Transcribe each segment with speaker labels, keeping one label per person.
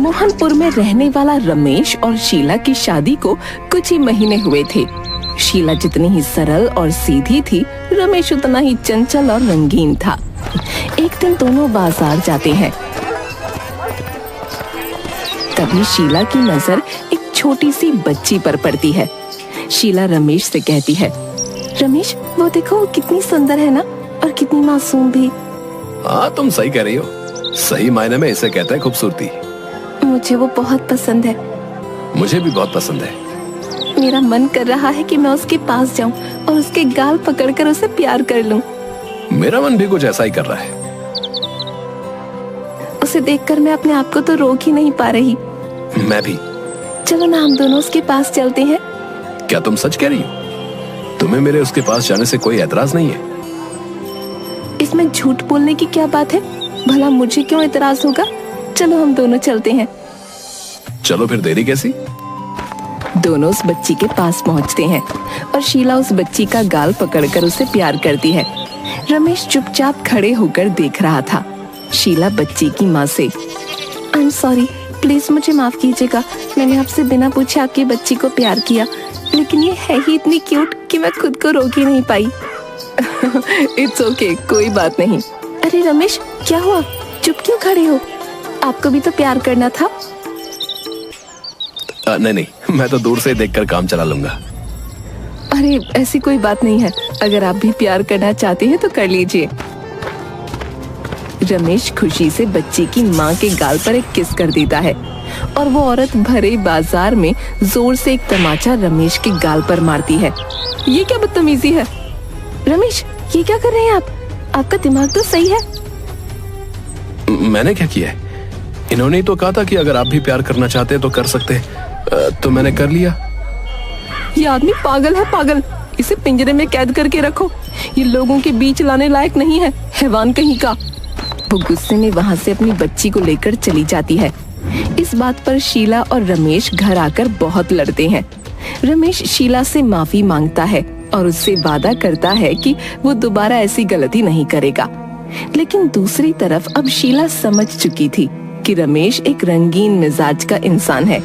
Speaker 1: मोहनपुर में रहने वाला रमेश और शीला की शादी को कुछ ही महीने हुए थे। शीला जितनी ही सरल और सीधी थी, रमेश उतना ही चंचल और रंगीन था। एक दिन दोनों बाजार जाते हैं। तभी शीला की नजर एक छोटी सी बच्ची पर पड़ती है। शीला रमेश से कहती है, रमेश वो देखो, वो कितनी सुंदर है ना, और कितनी मासूम भी।
Speaker 2: हाँ, तुम सही कह रही हो। सही मायने में इसे कहते हैं खूबसूरती।
Speaker 1: मुझे वो बहुत पसंद है।
Speaker 2: मुझे भी बहुत पसंद है।
Speaker 1: मेरा मन कर रहा है कि मैं उसके पास जाऊं और उसके गाल पकड़कर उसे प्यार कर लूं।
Speaker 2: मेरा मन भी कुछ ऐसा ही कर रहा है।
Speaker 1: उसे देखकर मैं अपने आप को तो रोक ही नहीं पा रही।
Speaker 2: मैं भी।
Speaker 1: चलो ना, हम दोनों उसके पास चलते हैं।
Speaker 2: क्या तुम सच कह रही हो? तुम्हें मेरे उसके पास जाने से कोई एतराज नहीं है?
Speaker 1: इसमें झूठ बोलने की क्या बात है? भला मुझे क्यों एतराज होगा? चलो हम दोनों चलते हैं।
Speaker 2: चलो फिर, देरी कैसी?
Speaker 1: दोनों उस बच्ची के पास पहुंचते हैं और शीला उस बच्ची का गाल पकड़कर उसे प्यार करती है। रमेश चुपचाप खड़े होकर देख रहा था। शीला बच्ची की माँ से, आई एम सॉरी, प्लीज मुझे माफ कीजिएगा। मैंने आपसे बिना पूछे आपकी बच्ची को प्यार किया, लेकिन ये है ही इतनी क्यूट कि मैं खुद को रोक ही नहीं पाई। इट्स ओके, कोई बात नहीं। अरे रमेश, क्या हुआ? चुप क्यों खड़े हो? आपको भी तो प्यार करना था।
Speaker 2: नहीं, मैं तो दूर से देखकर काम चला लूंगा।
Speaker 1: अरे ऐसी कोई बात नहीं है, अगर आप भी प्यार करना चाहते हैं तो कर लीजिए। रमेश खुशी से बच्ची की माँ के गाल पर एक किस कर देता है और वो औरत भरे बाजार में जोर से एक तमाचा रमेश के गाल पर मारती है। ये क्या बदतमीजी है? रमेश, ये क्या कर रहे हैं आप? आपका दिमाग तो सही है।
Speaker 2: मैंने क्या किया है? इन्होंने ही तो कहा था कि अगर आप भी प्यार करना चाहते हैं तो कर सकते हैं, तो मैंने कर लिया।
Speaker 1: ये आदमी पागल है, पागल। इसे पिंजरे में कैद करके रखो। ये लोगों के बीच लाने लायक नहीं है, हैवान कहीं का। वो गुस्से में वहाँ से अपनी बच्ची को लेकर चली जाती है। इस बात पर शीला और रमेश घर आकर बहुत लड़ते हैं। रमेश शीला से माफी मांगता है और उससे वादा करता है कि वो दोबारा ऐसी गलती नहीं करेगा। लेकिन दूसरी तरफ अब शीला समझ चुकी थी कि रमेश एक रंगीन मिजाज का इंसान है।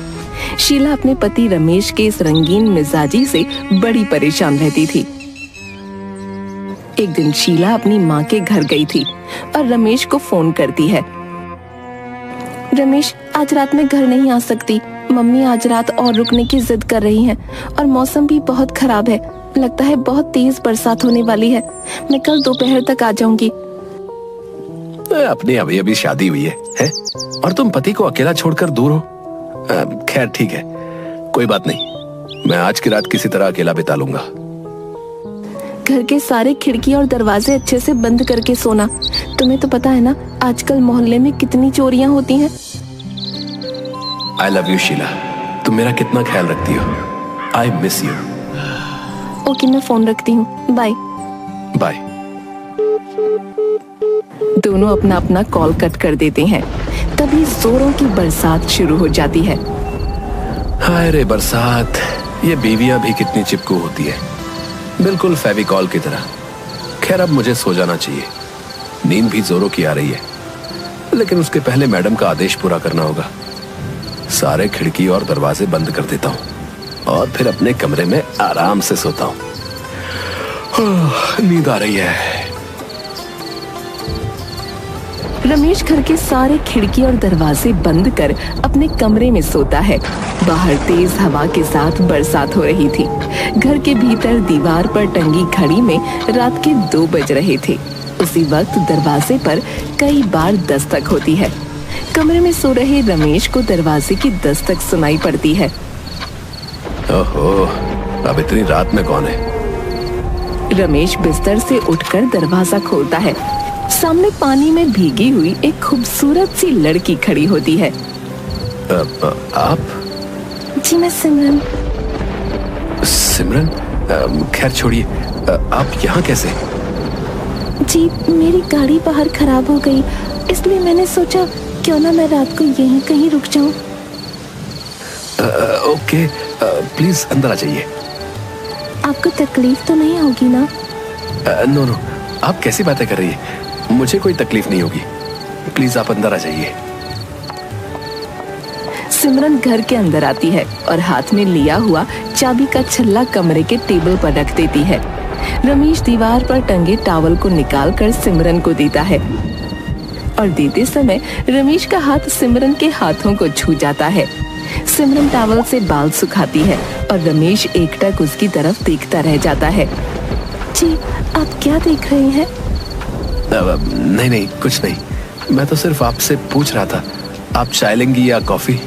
Speaker 1: शीला अपने पति रमेश के इस रंगीन मिजाजी से बड़ी परेशान रहती थी। एक दिन शीला अपनी माँ के घर गई थी और रमेश को फोन करती है। रमेश, आज रात में घर नहीं आ सकती। मम्मी आज रात और रुकने की जिद कर रही हैं और मौसम भी बहुत खराब है। लगता है बहुत तेज बरसात होने वाली है। मैं कल दोपहर तक आ जाऊंगी।
Speaker 2: अपनी अभी अभी शादी हुई है? और तुम पति को अकेला छोड़कर दूर हो? खैर ठीक है, कोई बात नहीं। मैं आज की रात किसी तरह अकेला बिता लूंगा।
Speaker 1: घर के सारे खिड़की और दरवाजे अच्छे से बंद करके सोना। तुम्हें तो पता है ना, आजकल मोहल्ले में कितनी चोरियां होती हैं।
Speaker 2: आई लव यू शीला, तुम मेरा कितना ख्याल रखती हो। I miss you.
Speaker 1: ओके, मैं फोन रखती हूँ। Bye
Speaker 2: bye.
Speaker 1: दोनों अपना अपना कॉल कट कर देते हैं। तभी जोरों की बरसात शुरू हो जाती है।
Speaker 2: हाय रे बरसात, ये बीवियां भी कितनी चिपकू होती है, बिल्कुल फेविकॉल की तरह। खैर अब मुझे सो जाना चाहिए, नींद भी जोरों की आ रही है। लेकिन उसके पहले मैडम का आदेश पूरा करना होगा। सारे खिड़की और दरवाजे बंद कर देता हूँ और फिर अपने कमरे में आराम से सोता हूँ। नींद आ रही है।
Speaker 1: रमेश घर के सारे खिड़की और दरवाजे बंद कर अपने कमरे में सोता है। बाहर तेज हवा के साथ बरसात हो रही थी। घर के भीतर दीवार पर टंगी घड़ी में रात के 2 बज रहे थे। उसी वक्त दरवाजे पर कई बार दस्तक होती है। कमरे में सो रहे रमेश को दरवाजे की दस्तक सुनाई पड़ती है।
Speaker 2: ओहो, अब इतनी रात में कौन है?
Speaker 1: रमेश बिस्तर से उठकर दरवाजा खोलता है। सामने पानी में भीगी हुई एक खूबसूरत सी लड़की खड़ी होती है।
Speaker 2: आप?
Speaker 1: जी मैं सिमरन।
Speaker 2: सिमरन? खैर छोड़िए, आप यहाँ कैसे?
Speaker 1: जी मेरी गाड़ी बाहर खराब हो गई, इसलिए मैंने सोचा क्यों ना मैं रात को यहीं कहीं रुक जाऊं।
Speaker 2: ओके, प्लीज अंदर आ जाइए।
Speaker 1: आपको तकलीफ तो नहीं होगी ना?
Speaker 2: नो, आप कैसी बातें कर रही है? मुझे कोई तकलीफ नहीं होगी। प्लीज आप अंदर आ जाइए।
Speaker 1: सिमरन घर के अंदर आती है और हाथ में लिया हुआ चाबी का छल्ला कमरे के टेबल पर रख देती है। रमेश दीवार पर टंगे टॉवल को निकालकर सिमरन को देता है और देते समय रमेश का हाथ सिमरन के हाथों को छू जाता है। सिमरन टॉवल से बाल सुखाती है और रमेश एकटक उसकी तरफ देखता रह जाता है। जी, आप क्या देख रहे हैं?
Speaker 2: नहीं, कुछ नहीं। मैं तो सिर्फ आपसे पूछ रहा था, आप चाय लेंगी या कॉफी?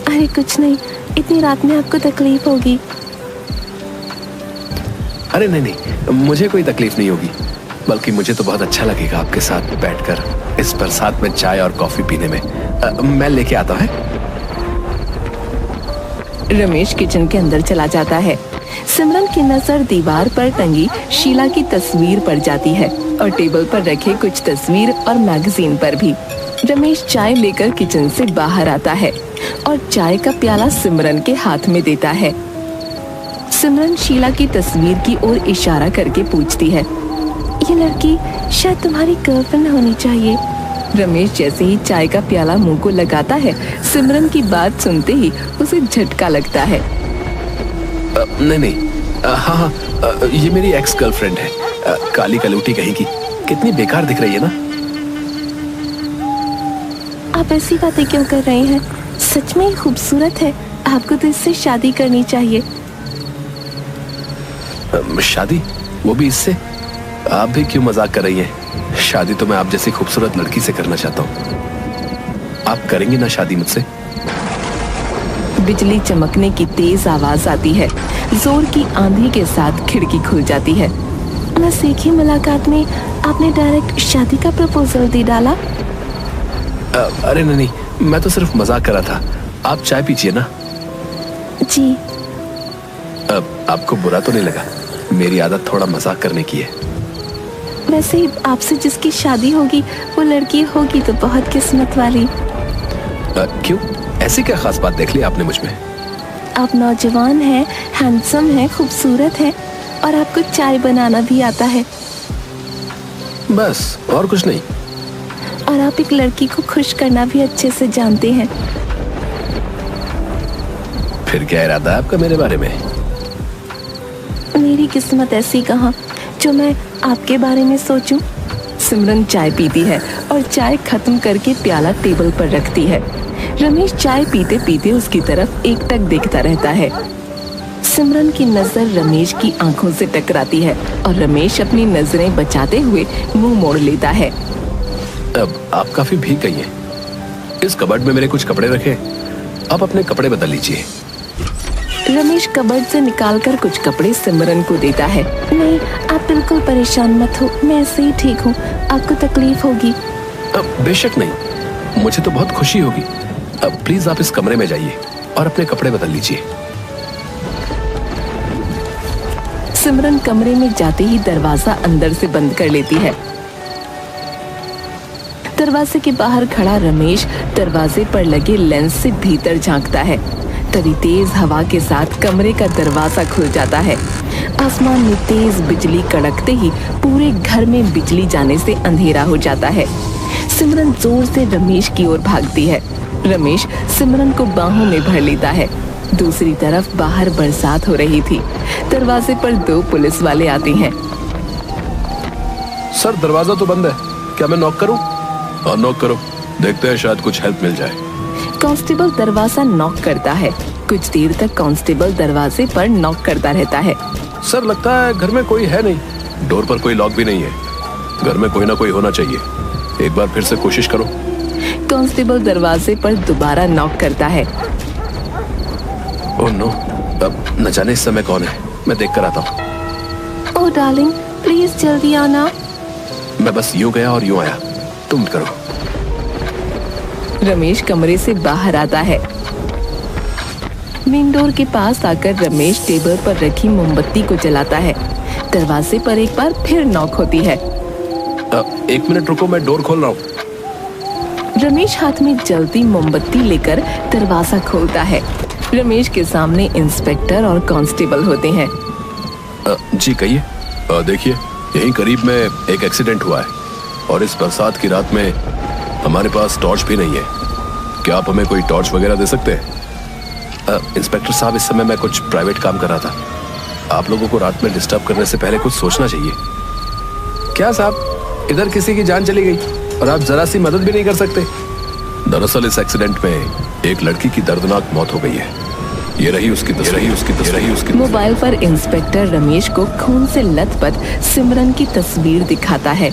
Speaker 1: अरे कुछ नहीं, इतनी रात में आपको तकलीफ होगी।
Speaker 2: अरे नहीं, मुझे कोई तकलीफ नहीं होगी, बल्कि मुझे तो बहुत अच्छा लगेगा आपके साथ बैठकर इस बरसात में चाय और कॉफी पीने में। मैं लेके आता हूँ।
Speaker 1: रमेश किचन के अंदर चला जाता है। सिमरन की नजर दीवार पर टंगी शीला की तस्वीर पर जाती है और टेबल पर रखे कुछ तस्वीर और मैगजीन पर भी। रमेश चाय लेकर किचन से बाहर आता है और चाय का प्याला सिमरन के हाथ में देता है। सिमरन शीला की तस्वीर की ओर इशारा करके पूछती है, ये लड़की शायद तुम्हारी गर्लफ्रेंड होनी चाहिए। रमेश जैसे ही चाय का प्याला मुंह को लगाता है, सिमरन की बात सुनते ही उसे झटका लगता है।
Speaker 2: नहीं, हाँ, ये मेरी एक्स गर्लफ्रेंड है। काली कलूटी कहीं की, कितनी बेकार दिख रही है ना।
Speaker 1: आप ऐसी बातें क्यों कर रहे हैं? सच में खूबसूरत है, आपको तो इससे शादी करनी चाहिए।
Speaker 2: शादी? वो भी इससे? आप भी क्यों मजाक कर रही हैं? शादी तो मैं आप जैसी खूबसूरत लड़की से करना चाहता हूँ। आप करेंगी ना शादी मुझसे?
Speaker 1: बिजली चमकने की तेज आवाज आती है। जोर की आंधी के साथ खिड़की खुल जाती है। बस एक ही मुलाकात में आपने डायरेक्ट शादी का प्रपोजल दे डाला?
Speaker 2: अरे नहीं, मैं तो सिर्फ मजाक कर रहा था। आप चाय पीजिए ना।
Speaker 1: जी।
Speaker 2: आपको बुरा तो नहीं लगा? मेरी आदत थोड़ा मजाक करने की है।
Speaker 1: वैसे आपसे जिसकी शादी होगी वो लड़की होगी तो बहुत किस्मत वाली।
Speaker 2: क्यों? ऐसी क्या खास बात देख ली आपने मुझ में?
Speaker 1: आप नौजवान हैं, हैंडसम हैं, खूबसूरत हैं और आपको चाय बनाना भी आता है।
Speaker 2: बस, और कुछ नहीं।
Speaker 1: और आप एक लड़की को खुश करना भी अच्छे से जानते हैं।
Speaker 2: फिर क्या इरादा है आपका मेरे बारे में?
Speaker 1: मेरी किस्मत ऐसी कहाँ जो मैं आपके बारे में सोचूं। सिमरन चाय पीती है और चाय खत्म करके प्याला टेबल पर रखती है। रमेश चाय पीते पीते उसकी तरफ एकटक देखता रहता है। सिमरन की नजर रमेश की आंखों से टकराती है और रमेश अपनी नजरें बचाते हुए मुंह मोड़ लेता है।
Speaker 2: अब आप काफी भीग गई हैं। इस कबर्ड में मेरे कुछ कपड़े रखे, आप अपने कपड़े बदल लीजिए।
Speaker 1: रमेश कबर्ड से निकालकर कुछ कपड़े सिमरन को देता है। नहीं, आप बिल्कुल परेशान मत हो, मैं ऐसे ही ठीक हूँ, आपको तकलीफ होगी।
Speaker 2: बेशक नहीं, मुझे तो बहुत खुशी होगी। अब प्लीज आप इस कमरे में जाइए और अपने कपड़े बदल लीजिए।
Speaker 1: सिमरन कमरे में जाते ही दरवाजा अंदर से बंद कर लेती है। दरवाजे के बाहर खड़ा रमेश दरवाजे पर लगे लेंस से भीतर झांकता है। तभी तेज हवा के साथ कमरे का दरवाजा खुल जाता है। आसमान में तेज बिजली कड़कते ही पूरे घर में बिजली जाने से अंधेरा हो जाता है। सिमरन जोर से रमेश की ओर भागती है। रमेश सिमरन को बाहों में भर लेता है। दूसरी तरफ बाहर बरसात हो रही थी। दरवाजे पर 2 पुलिस वाले आते हैं।
Speaker 2: सर, दरवाजा तो बंद है, क्या मैं नॉक करूं? हाँ, नॉक करो, देखते हैं शायद कुछ हेल्प मिल जाए।
Speaker 1: कांस्टेबल दरवाजा नॉक करता है। कुछ देर तक कांस्टेबल दरवाजे पर नॉक करता रहता है।
Speaker 2: सर, लगता है घर में कोई है नहीं। डोर पर कोई लॉक भी नहीं है। घर में कोई ना कोई होना चाहिए। एक बार फिर से कोशिश करो।
Speaker 1: कांस्टेबल दरवाजे पर दोबारा नॉक करता है।
Speaker 2: ओह नो, अब न जाने इस समय कौन है। मैं देख कर आता हूँ।
Speaker 1: ओह डार्लिंग, प्लीज जल्दी आना।
Speaker 2: मैं बस यूं गया और यूं आया, तुम करो।
Speaker 1: रमेश कमरे से बाहर आता है। मेन डोर के पास आकर रमेश टेबल पर रखी मोमबत्ती को जलाता है। दरवाजे पर एक बार फिर नॉक होती है।
Speaker 2: 1 मिनट रुको, मैं डोर खोल रहा हूँ।
Speaker 1: रमेश हाथ में जलती मोमबत्ती लेकर दरवाजा खोलता है। रमेश के सामने इंस्पेक्टर और कांस्टेबल होते हैं।
Speaker 2: जी कहिए। देखिए, यहीं करीब में एक एक्सीडेंट हुआ है और इस बरसात की रात में हमारे पास टॉर्च भी नहीं है। क्या आप हमें कोई टॉर्च वगैरह दे सकते हैं? इंस्पेक्टर साहब, इस समय मैं कुछ प्राइवेट काम कर रहा था। आप लोगों को रात में डिस्टर्ब करने से पहले कुछ सोचना चाहिए। क्या साहब, इधर किसी की जान चली गई और आप जरा सी मदद भी नहीं कर सकते? दरअसल इस एक्सीडेंट में एक लड़की की दर्दनाक मौत हो गई है। ये रही उसकी तस्वीर।
Speaker 1: मोबाइल पर इंस्पेक्टर रमेश को खून से लथपथ सिमरन की तस्वीर दिखाता है।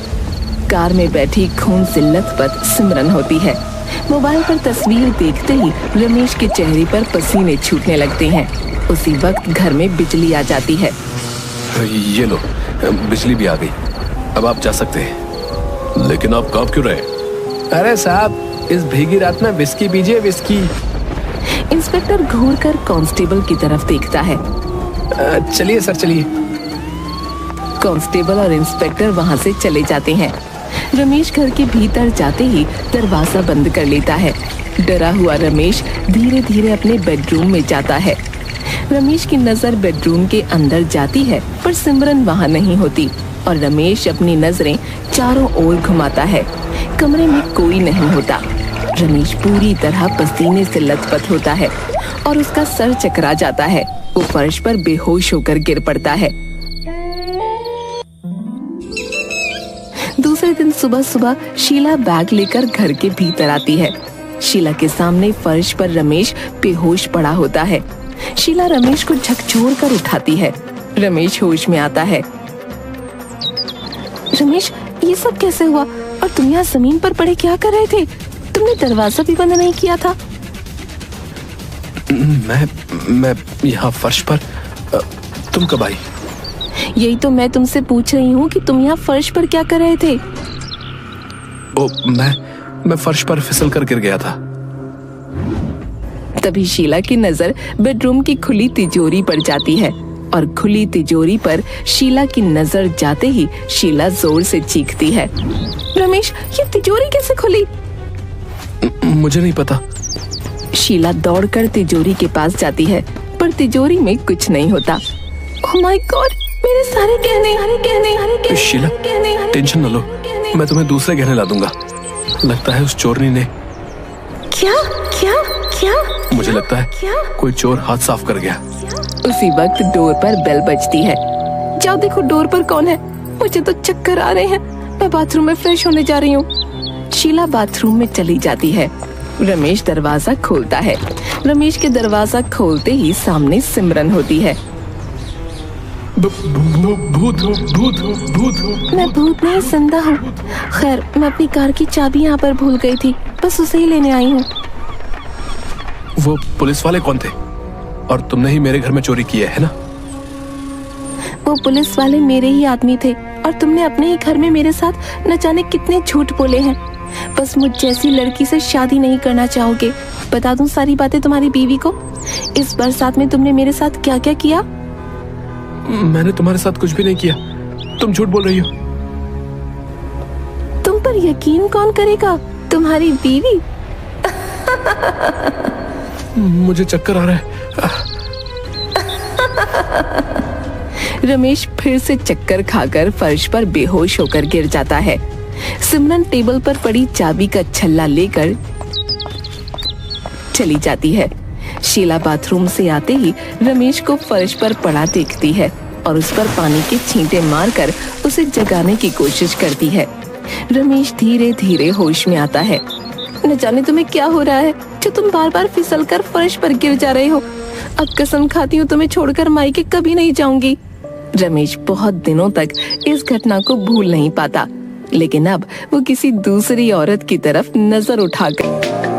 Speaker 1: कार में बैठी खून से लथपथ सिमरन होती है। मोबाइल पर तस्वीर देखते ही रमेश के चेहरे पर पसीने छूटने लगते हैं। उसी वक्त घर में बिजली आ जाती है।
Speaker 2: ये लो, बिजली भी आ गई। अब आप जा सकते हैं। लेकिन आप कांप क्यों रहे? अरे साहब, इस भीगी रात में विस्की पीजिए, विस्की।
Speaker 1: इंस्पेक्टर घूर कर कांस्टेबल की तरफ देखता है।
Speaker 2: चलिए सर, चलिए।
Speaker 1: कांस्टेबल और इंस्पेक्टर वहां से चले जाते हैं। रमेश घर के भीतर जाते ही दरवाजा बंद कर लेता है। डरा हुआ रमेश धीरे धीरे अपने बेडरूम में जाता है। रमेश की नजर बेडरूम के अंदर जाती है, पर सिमरन वहां नहीं होती और रमेश अपनी नजरें चारों ओर घुमाता है। कमरे में कोई नहीं होता। रमेश पूरी तरह पसीने से लथपथ होता है और उसका सर चकरा जाता है। वो फर्श पर बेहोश होकर गिर पड़ता है। दूसरे दिन सुबह सुबह शीला बैग लेकर घर के भीतर आती है। शीला के सामने फर्श पर रमेश बेहोश पड़ा होता है। शीला रमेश को झकझोर कर उठाती है। रमेश होश में आता है। रमेश, ये सब कैसे हुआ? और तुम यहाँ जमीन पर पड़े क्या कर रहे थे? तुमने दरवाजा भी बंद नहीं किया था।
Speaker 2: मैं यहाँ फर्श पर। तुम कब आई?
Speaker 1: यही तो मैं तुमसे पूछ रही हूँ कि तुम यहाँ फर्श पर क्या कर रहे थे?
Speaker 2: ओ, मैं फर्श पर फिसल कर गिर गया था।
Speaker 1: तभी शीला की नजर बेडरूम की खुली तिजोरी पर जाती है और खुली तिजोरी पर शीला की नजर जाते ही शीला जोर से चीखती है। रमेश, ये तिजोरी कैसे खुली?
Speaker 2: मुझे नहीं पता।
Speaker 1: शीला दौड़कर तिजोरी के पास जाती है, पर तिजोरी में कुछ नहीं होता। ओह माय गॉड, मेरे सारे गहने।
Speaker 2: शीला, टेंशन न लो, मैं तुम्हें दूसरे गहने ला दूंगा। लगता है उस चोरनी ने।
Speaker 1: क्या?
Speaker 2: मुझे लगता है कोई चोर हाथ साफ कर गया।
Speaker 1: उसी वक्त डोर पर बेल बजती है। जाओ देखो डोर पर कौन है। मुझे तो चक्कर आ रहे हैं। मैं बाथरूम में फ्रेश होने जा रही हूँ। शीला बाथरूम में चली जाती है। रमेश दरवाजा खोलता है। रमेश के दरवाजा खोलते ही सामने सिमरन होती है।
Speaker 2: भूत।
Speaker 1: मैं भूत नहीं, जिंदा हूँ। खैर, मैं अपनी कार की चाबी यहाँ पर भूल गई थी, बस उसे ही लेने आई हूँ।
Speaker 2: वो पुलिस वाले कौन थे? और तुमने ही मेरे घर में चोरी की है ना?
Speaker 1: वो पुलिस वाले मेरे ही आदमी थे और तुमने अपने ही घर में मेरे साथ न जाने कितने झूठ बोले हैं। बस मुझ जैसी लड़की से शादी नहीं करना चाहोगे। बता दूं सारी बातें तुम्हारी बीवी को। इस बरसात में तुमने मेरे साथ क्या क्या किया?
Speaker 2: मैंने तुम्हारे साथ कुछ भी नहीं किया। तुम झूठ बोल रही हो।
Speaker 1: तुम पर यकीन कौन करेगा? तुम्हारी बीवी।
Speaker 2: मुझे चक्कर आ रहा है।
Speaker 1: रमेश फिर से चक्कर खाकर फर्श पर बेहोश होकर गिर जाता है। सिमरन टेबल पर पड़ी चाबी का छल्ला लेकर चली जाती है। शीला बाथरूम से आते ही रमेश को फर्श पर पड़ा देखती है और उस पर पानी के छींटे मारकर उसे जगाने की कोशिश करती है। रमेश धीरे धीरे होश में आता है। न जाने तुम्हें क्या हो रहा है जो तुम बार बार फिसलकर फर्श पर गिर जा रहे हो। अब कसम खाती हूँ तुम्हें छोड़कर मायके कभी नहीं जाऊंगी। रमेश बहुत दिनों तक इस घटना को भूल नहीं पाता, लेकिन अब वो किसी दूसरी औरत की तरफ नजर उठाकर